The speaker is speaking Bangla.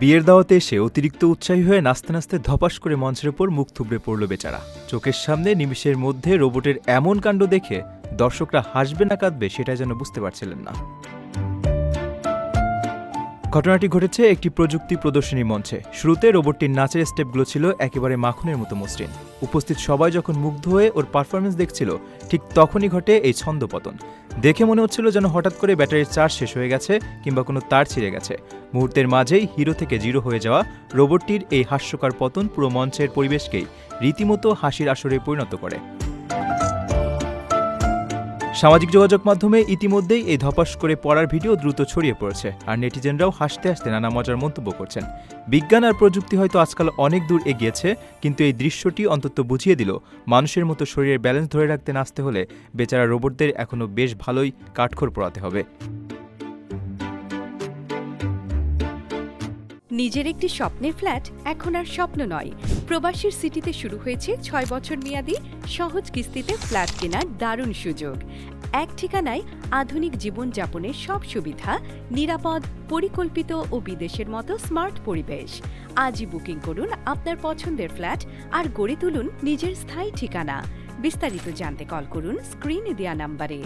বিয়ের দাওয়াতে এসে অতিরিক্ত উৎসাহী হয়ে নাচতে নাচতে ধপাস করে মঞ্চের ওপর মুখ থুবড়ে পড়ল বেচারা। চোখের সামনে নিমিষের মধ্যে রোবটের এমন কাণ্ড দেখে দর্শকরা হাসবে না কাঁদবে সেটাই যেন বুঝতে পারছিলেন না। ঘটনাটি ঘটেছে একটি প্রযুক্তি প্রদর্শনী মঞ্চে। শুরুতে রোবটটির নাচের স্টেপগুলো ছিল একেবারে মাখনের মতো মসৃণ। উপস্থিত সবাই যখন মুগ্ধ হয়ে ওর পারফরমেন্স দেখছিল, ঠিক তখনই ঘটে এই ছন্দপতন। দেখে মনে হচ্ছিল যেন হঠাৎ করে ব্যাটারির চার্জ শেষ হয়ে গেছে কিংবা কোনো তার ছিঁড়ে গেছে। মুহূর্তের মাঝেই হিরো থেকে জিরো হয়ে যাওয়া রোবটটির এই হাস্যকর পতন পুরো মঞ্চের পরিবেশকেই রীতিমতো হাসির আসরে পরিণত করে। সামাজিক যোগাযোগ মাধ্যমে ইতিমধ্যেই এই ধপাস করে পড়ার ভিডিও দ্রুত ছড়িয়ে পড়েছে, আর নেটিজেনরাও হাসতে হাসতে নানা মজার মন্তব্য করছেন। বিজ্ঞান আর প্রযুক্তি হয়তো আজকাল অনেক দূর এগিয়েছে, কিন্তু এই দৃশ্যটি অন্তত বুঝিয়ে দিল মানুষের মতো শরীরের ব্যালেন্স ধরে রাখতে নাচতে হলে বেচারা রোবটদের এখনও বেশ ভালোই কাঠখড় পোড়াতে হবে। নিজের একটি স্বপ্নের ফ্ল্যাট এখন আর স্বপ্ন নয়। প্রবাসীর সিটিতে শুরু হয়েছে ৬ বছর মেয়াদী সহজ কিস্তিতে ফ্ল্যাট কেনার দারুণ সুযোগ। এক ঠিকানায় আধুনিক জীবনযাপনের সব সুবিধা, নিরাপদ, পরিকল্পিত ও বিদেশের মতো স্মার্ট পরিবেশ। আজই বুকিং করুন আপনার পছন্দের ফ্ল্যাট আর গড়ে তুলুন নিজের স্থায়ী ঠিকানা। বিস্তারিত জানতে কল করুন স্ক্রিনে দেয়া নাম্বারে।